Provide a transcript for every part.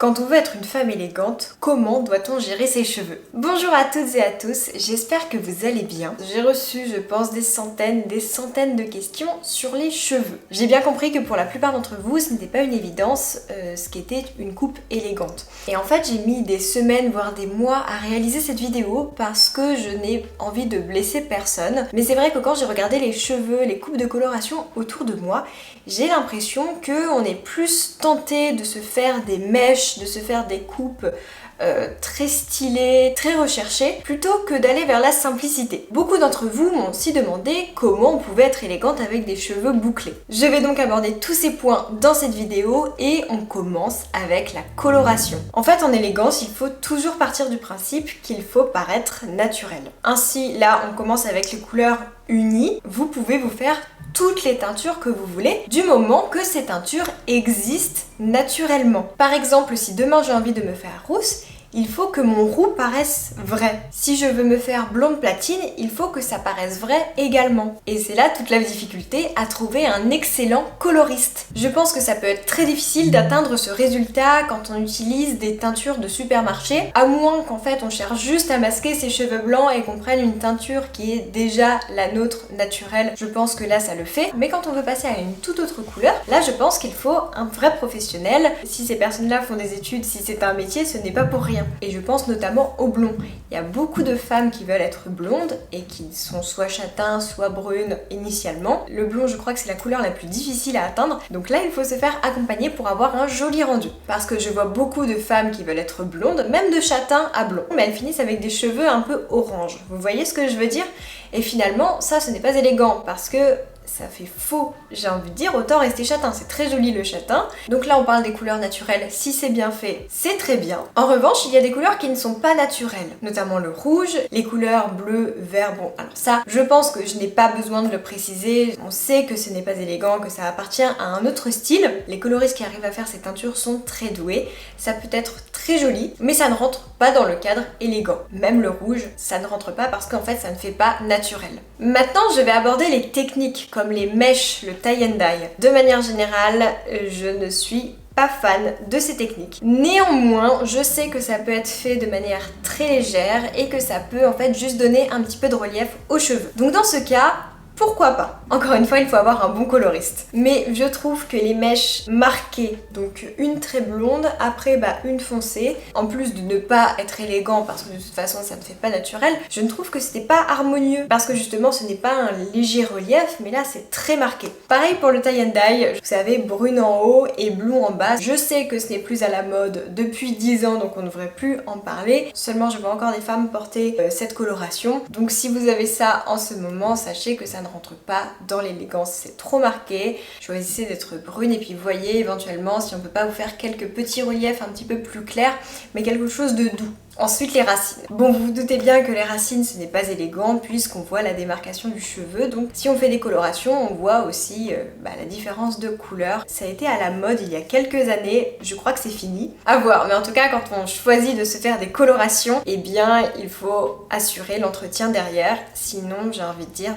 Quand on veut être une femme élégante, comment doit-on gérer ses cheveux? Bonjour à toutes et à tous, j'espère que vous allez bien. J'ai reçu, je pense, des centaines de questions sur les cheveux. J'ai bien compris que pour la plupart d'entre vous, ce n'était pas une évidence ce qu'était une coupe élégante. Et en fait, j'ai mis des semaines, voire des mois à réaliser cette vidéo parce que je n'ai envie de blesser personne. Mais c'est vrai que quand j'ai regardé les cheveux, les coupes de coloration autour de moi, j'ai l'impression qu'on est plus tenté de se faire des mèches, de se faire des coupes très stylées, très recherchées, plutôt que d'aller vers la simplicité. Beaucoup d'entre vous m'ont aussi demandé comment on pouvait être élégante avec des cheveux bouclés. Je vais donc aborder tous ces points dans cette vidéo et on commence avec la coloration. En fait, en élégance, il faut toujours partir du principe qu'il faut paraître naturel. Ainsi, là, on commence avec les couleurs unies. Vous pouvez vous faire toutes les teintures que vous voulez, du moment que ces teintures existent naturellement. Par exemple, si demain j'ai envie de me faire rousse, il faut que mon roux paraisse vrai. Si je veux me faire blonde platine, il faut que ça paraisse vrai également. Et c'est là toute la difficulté à trouver un excellent coloriste. Je pense que ça peut être très difficile d'atteindre ce résultat quand on utilise des teintures de supermarché, à moins qu'en fait on cherche juste à masquer ses cheveux blancs et qu'on prenne une teinture qui est déjà la nôtre naturelle. Je pense que là ça le fait. Mais quand on veut passer à une toute autre couleur, là je pense qu'il faut un vrai professionnel. Si ces personnes-là font des études, si c'est un métier, ce n'est pas pour rien. Et je pense notamment aux blonds. Il y a beaucoup de femmes qui veulent être blondes et qui sont soit châtains, soit brunes initialement. Le blond, je crois que c'est la couleur la plus difficile à atteindre. Donc là, il faut se faire accompagner pour avoir un joli rendu. Parce que je vois beaucoup de femmes qui veulent être blondes, même de châtain à blond, mais elles finissent avec des cheveux un peu orange. Vous voyez ce que je veux dire? Et finalement, ça, ce n'est pas élégant parce que ça fait faux, j'ai envie de dire, autant rester châtain, c'est très joli le châtain. Donc là on parle des couleurs naturelles, si c'est bien fait, c'est très bien. En revanche, il y a des couleurs qui ne sont pas naturelles, notamment le rouge, les couleurs bleu, vert, bon alors ça, je pense que je n'ai pas besoin de le préciser, on sait que ce n'est pas élégant, que ça appartient à un autre style. Les coloristes qui arrivent à faire ces teintures sont très doués, ça peut être très joli, mais ça ne rentre pas dans le cadre élégant. Même le rouge, ça ne rentre pas parce qu'en fait ça ne fait pas naturel. Maintenant, je vais aborder les techniques comme les mèches, le tie and dye. De manière générale, je ne suis pas fan de ces techniques. Néanmoins, je sais que ça peut être fait de manière très légère et que ça peut en fait juste donner un petit peu de relief aux cheveux. Donc dans ce cas, pourquoi pas? Encore une fois, il faut avoir un bon coloriste. Mais je trouve que les mèches marquées, donc une très blonde, après une foncée, en plus de ne pas être élégant parce que de toute façon ça ne fait pas naturel, je ne trouve que c'était pas harmonieux parce que justement ce n'est pas un léger relief, mais là c'est très marqué. Pareil pour le tie and dye, vous savez, brune en haut et blond en bas. Je sais que ce n'est plus à la mode depuis 10 ans, donc on ne devrait plus en parler. Seulement je vois encore des femmes porter cette coloration. Donc si vous avez ça en ce moment, sachez que ça ne rentre pas dans l'élégance, c'est trop marqué. Choisissez d'être brune et puis voyez éventuellement si on peut pas vous faire quelques petits reliefs un petit peu plus clairs, mais quelque chose de doux. Ensuite, les racines. Bon, vous vous doutez bien que les racines, ce n'est pas élégant puisqu'on voit la démarcation du cheveu. Donc, si on fait des colorations, on voit aussi la différence de couleur. Ça a été à la mode il y a quelques années. Je crois que c'est fini. À voir. Mais en tout cas, quand on choisit de se faire des colorations, eh bien, il faut assurer l'entretien derrière. Sinon, j'ai envie de dire,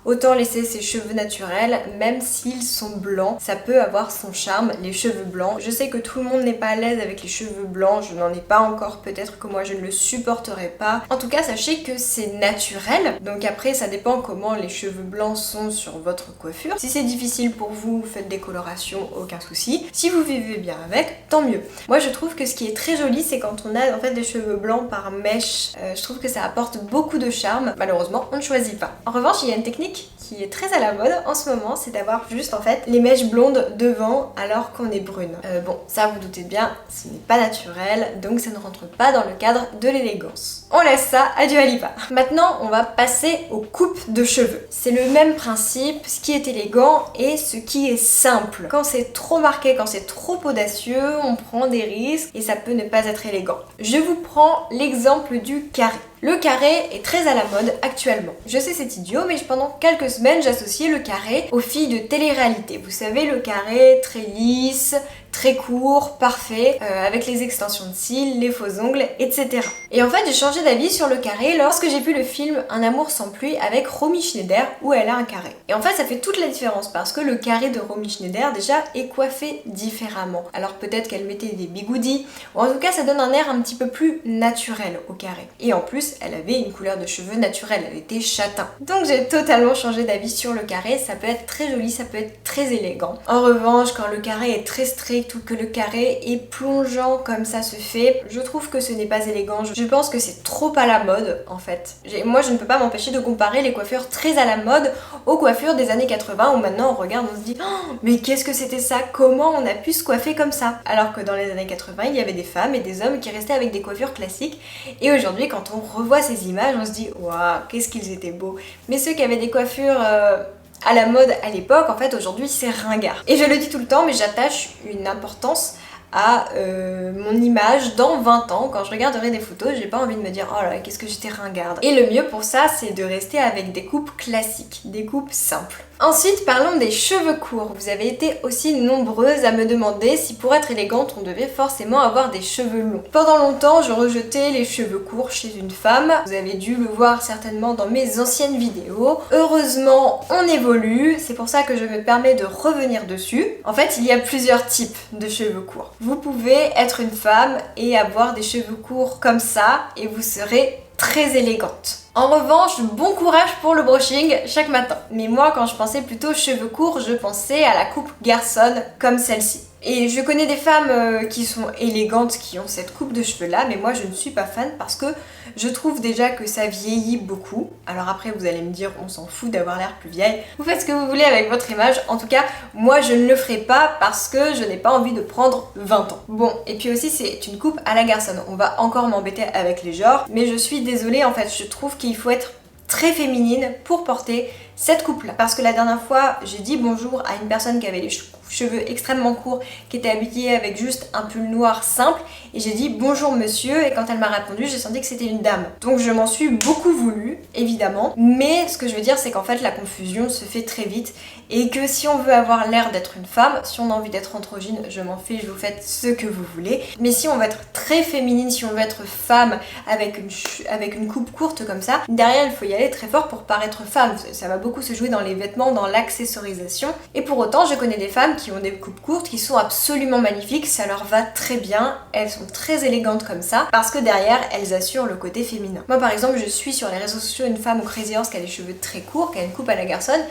autant laisser ses cheveux naturels, même s'ils sont blancs, ça peut avoir son charme, les cheveux blancs. Je sais que tout le monde n'est pas à l'aise avec les cheveux blancs, je n'en ai pas encore, peut-être que moi je ne le supporterai pas. En tout cas, sachez que c'est naturel, donc après ça dépend comment les cheveux blancs sont sur votre coiffure. Si c'est difficile pour vous, faites des colorations, aucun souci. Si vous vivez bien avec, tant mieux. Moi je trouve que ce qui est très joli, c'est quand on a en fait des cheveux blancs par mèche. Je trouve que ça apporte beaucoup de charme. Malheureusement, on ne choisit pas. En revanche, il y a une technique qui est très à la mode en ce moment, c'est d'avoir juste en fait les mèches blondes devant alors qu'on est brune. Bon, ça vous doutez bien, ce n'est pas naturel, donc ça ne rentre pas dans le cadre de l'élégance. On laisse ça à Dua Lipa. Maintenant, on va passer aux coupes de cheveux. C'est le même principe, ce qui est élégant et ce qui est simple. Quand c'est trop marqué, quand c'est trop audacieux, on prend des risques et ça peut ne pas être élégant. Je vous prends l'exemple du carré. Le carré est très à la mode actuellement. Je sais c'est idiot, mais pendant quelques semaines j'associais le carré aux filles de télé-réalité. Vous savez, le carré très lisse, très court, parfait, avec les extensions de cils, les faux ongles, etc. Et en fait j'ai changé d'avis sur le carré lorsque j'ai vu le film Un amour sans pluie avec Romy Schneider où elle a un carré. Et en fait ça fait toute la différence parce que le carré de Romy Schneider déjà est coiffé différemment. Alors peut-être qu'elle mettait des bigoudis, ou en tout cas ça donne un air un petit peu plus naturel au carré. Et en plus elle avait une couleur de cheveux naturelle, elle était châtain. Donc j'ai totalement changé d'avis sur le carré, ça peut être très joli, ça peut être très élégant. En revanche quand le carré est très strict ou que le carré est plongeant comme ça se fait, je trouve que ce n'est pas élégant. Je pense que c'est trop à la mode en fait. Moi je ne peux pas m'empêcher de comparer les coiffures très à la mode aux coiffures des années 80 où maintenant on regarde, on se dit oh, mais qu'est-ce que c'était ça? Comment on a pu se coiffer comme ça? Alors que dans les années 80 il y avait des femmes et des hommes qui restaient avec des coiffures classiques et aujourd'hui quand on revoit ces images on se dit waouh qu'est-ce qu'ils étaient beaux. Mais ceux qui avaient des coiffures à la mode à l'époque, en fait aujourd'hui c'est ringard. Et je le dis tout le temps mais j'attache une importance à mon image dans 20 ans. Quand je regarderai des photos, j'ai pas envie de me dire oh là là qu'est-ce que j'étais ringarde. Et le mieux pour ça c'est de rester avec des coupes classiques, des coupes simples. Ensuite parlons des cheveux courts. Vous avez été aussi nombreuses à me demander si pour être élégante on devait forcément avoir des cheveux longs. Pendant longtemps je rejetais les cheveux courts chez une femme. Vous avez dû le voir certainement dans mes anciennes vidéos. Heureusement on évolue, c'est pour ça que je me permets de revenir dessus. En fait il y a plusieurs types de cheveux courts. Vous pouvez être une femme et avoir des cheveux courts comme ça et vous serez très élégante. En revanche, bon courage pour le brushing chaque matin. Mais moi, quand je pensais plutôt cheveux courts, je pensais à la coupe garçonne comme celle-ci. Et je connais des femmes qui sont élégantes, qui ont cette coupe de cheveux là, mais moi je ne suis pas fan parce que je trouve déjà que ça vieillit beaucoup. Alors après vous allez me dire on s'en fout d'avoir l'air plus vieille, vous faites ce que vous voulez avec votre image, en tout cas moi je ne le ferai pas parce que je n'ai pas envie de prendre 20 ans. Bon, et puis aussi c'est une coupe à la garçonne, on va encore m'embêter avec les genres, mais je suis désolée en fait, je trouve qu'il faut être très féminine pour porter cette coupe là. Parce que la dernière fois j'ai dit bonjour à une personne qui avait les cheveux extrêmement courts, qui était habillée avec juste un pull noir simple et j'ai dit bonjour monsieur et quand elle m'a répondu j'ai senti que c'était une dame. Donc je m'en suis beaucoup voulu évidemment, mais ce que je veux dire c'est qu'en fait la confusion se fait très vite et que si on veut avoir l'air d'être une femme, si on a envie d'être androgyne, je m'en fiche, vous faites ce que vous voulez, mais si on veut être très féminine, si on veut être femme avec une coupe courte comme ça, derrière il faut y aller très fort pour paraître femme. Ça va beaucoup se jouer dans les vêtements, dans l'accessorisation, et pour autant je connais des femmes qui ont des coupes courtes qui sont absolument magnifiques, ça leur va très bien, elles sont très élégantes comme ça, parce que derrière elles assurent le côté féminin. Moi par exemple je suis sur les réseaux sociaux une femme au Crazy Horse qui a les cheveux très courts, qui a une coupe à la garçonne,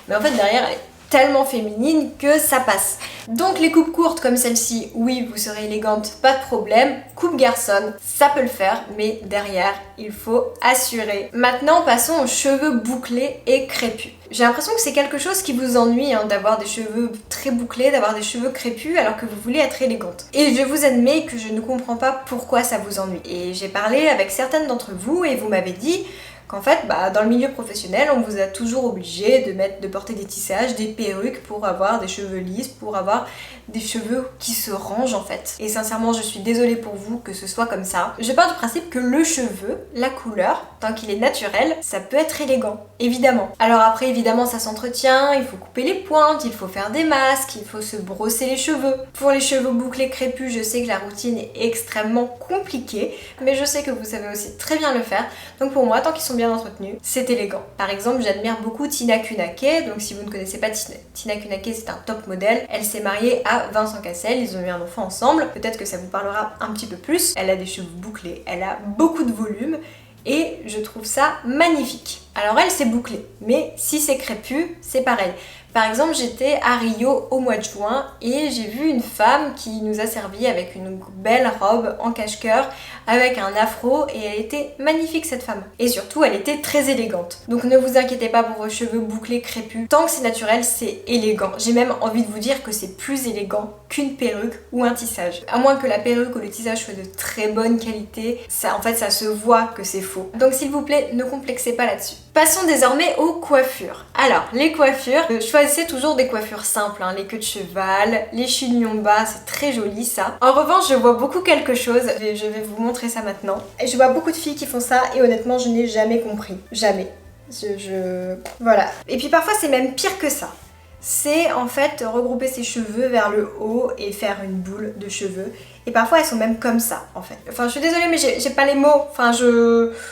mais en fait derrière elle est tellement féminine que ça passe. Donc les coupes courtes comme celle-ci, oui vous serez élégante, pas de problème. Coupe garçonne, ça peut le faire, mais derrière il faut assurer. Maintenant passons aux cheveux bouclés et crépus. J'ai l'impression que c'est quelque chose qui vous ennuie d'avoir des cheveux très bouclés, d'avoir des cheveux crépus alors que vous voulez être élégante. Et je vous admets que je ne comprends pas pourquoi ça vous ennuie. Et j'ai parlé avec certaines d'entre vous et vous m'avez dit qu'en fait, dans le milieu professionnel, on vous a toujours obligé de porter des tissages, des perruques pour avoir des cheveux lisses, pour avoir des cheveux qui se rangent en fait. Et sincèrement, je suis désolée pour vous que ce soit comme ça. Je pars du principe que le cheveu, la couleur, tant qu'il est naturel, ça peut être élégant, évidemment. Alors après, évidemment, ça s'entretient, il faut couper les pointes, il faut faire des masques, il faut se brosser les cheveux. Pour les cheveux bouclés crépus, je sais que la routine est extrêmement compliquée, mais je sais que vous savez aussi très bien le faire. Donc pour moi, tant qu'ils sont bien entretenus, c'est élégant. Par exemple, j'admire beaucoup Tina Kunake, donc si vous ne connaissez pas Tina Kunake, c'est un top modèle. Elle s'est mariée à Vincent Cassel, ils ont eu un enfant ensemble, peut-être que ça vous parlera un petit peu plus. Elle a des cheveux bouclés, elle a beaucoup de volume et je trouve ça magnifique. Alors elle c'est bouclé, mais si c'est crépus, c'est pareil. Par exemple, j'étais à Rio au mois de juin et j'ai vu une femme qui nous a servi avec une belle robe en cache-cœur, avec un afro et elle était magnifique cette femme. Et surtout, elle était très élégante. Donc ne vous inquiétez pas pour vos cheveux bouclés crépus. Tant que c'est naturel, c'est élégant. J'ai même envie de vous dire que c'est plus élégant qu'une perruque ou un tissage. À moins que la perruque ou le tissage soit de très bonne qualité, ça, en fait, ça se voit que c'est faux. Donc s'il vous plaît, ne complexez pas là-dessus. Passons désormais aux coiffures. Alors, les coiffures, choisissez toujours des coiffures simples, les queues de cheval, les chignons bas, c'est très joli ça. En revanche, je vois beaucoup quelque chose, je vais vous montrer ça maintenant. Et je vois beaucoup de filles qui font ça et honnêtement, je n'ai jamais compris. Jamais. Voilà. Et puis parfois, c'est même pire que ça. c'est en fait regrouper ses cheveux vers le haut et faire une boule de cheveux. Et parfois elles sont même comme ça en fait. Enfin je suis désolée mais j'ai pas les mots.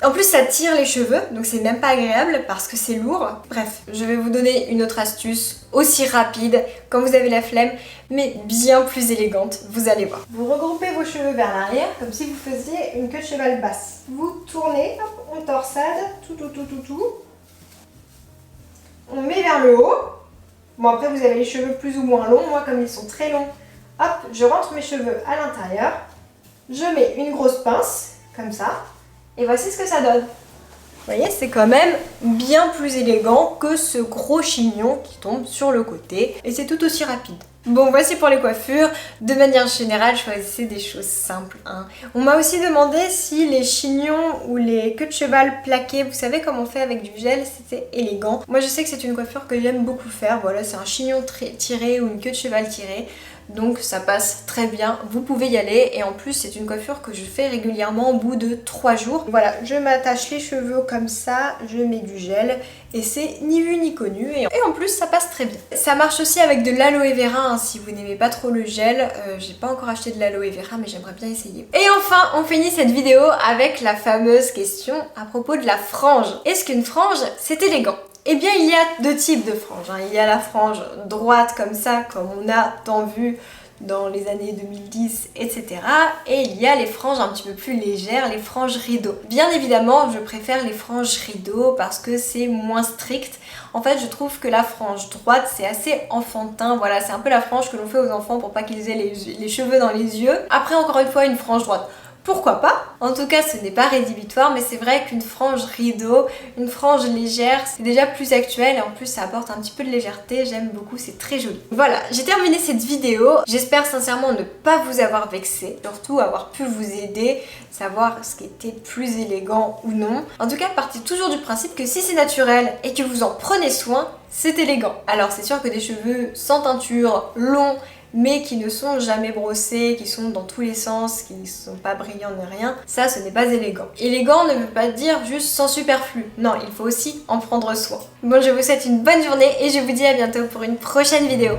En plus ça tire les cheveux donc c'est même pas agréable parce que c'est lourd. Bref, je vais vous donner une autre astuce aussi rapide quand vous avez la flemme mais bien plus élégante, vous allez voir. Vous regroupez vos cheveux vers l'arrière comme si vous faisiez une queue de cheval basse. Vous tournez, hop, on torsade, tout. On met vers le haut. Bon après vous avez les cheveux plus ou moins longs, moi comme ils sont très longs, hop, je rentre mes cheveux à l'intérieur, je mets une grosse pince, comme ça, et voici ce que ça donne. Vous voyez, c'est quand même bien plus élégant que ce gros chignon qui tombe sur le côté, et c'est tout aussi rapide. Bon, voici pour les coiffures. De manière générale, choisissez des choses simples. Hein. On m'a aussi demandé si les chignons ou les queues de cheval plaquées, vous savez comme on fait avec du gel, c'était élégant. Moi, je sais que c'est une coiffure que j'aime beaucoup faire. Voilà, c'est un chignon tiré ou une queue de cheval tirée. Donc ça passe très bien, vous pouvez y aller et en plus c'est une coiffure que je fais régulièrement au bout de 3 jours. Voilà, je m'attache les cheveux comme ça, je mets du gel et c'est ni vu ni connu et en plus ça passe très bien. Ça marche aussi avec de l'aloe vera hein, si vous n'aimez pas trop le gel. J'ai pas encore acheté de l'aloe vera mais j'aimerais bien essayer. Et enfin on finit cette vidéo avec la fameuse question à propos de la frange. Est-ce qu'une frange c'est élégant ? Eh bien il y a deux types de franges, hein. Il y a la frange droite comme ça, comme on a tant vu dans les années 2010, etc. Et il y a les franges un petit peu plus légères, les franges rideaux. Bien évidemment, je préfère les franges rideaux parce que c'est moins strict. En fait, je trouve que la frange droite, c'est assez enfantin. Voilà, c'est un peu la frange que l'on fait aux enfants pour pas qu'ils aient les cheveux dans les yeux. Après, encore une fois, une frange droite. Pourquoi pas? En tout cas, ce n'est pas rédhibitoire, mais c'est vrai qu'une frange rideau, une frange légère, c'est déjà plus actuel et en plus ça apporte un petit peu de légèreté. J'aime beaucoup, c'est très joli. Voilà, j'ai terminé cette vidéo. J'espère sincèrement ne pas vous avoir vexé, surtout avoir pu vous aider, savoir ce qui était plus élégant ou non. En tout cas, partez toujours du principe que si c'est naturel et que vous en prenez soin, c'est élégant. Alors c'est sûr que des cheveux sans teinture, longs, mais qui ne sont jamais brossés, qui sont dans tous les sens, qui ne sont pas brillants ni rien, ça ce n'est pas élégant. Élégant ne veut pas dire juste sans superflu, non, il faut aussi en prendre soin. Bon, je vous souhaite une bonne journée et je vous dis à bientôt pour une prochaine vidéo.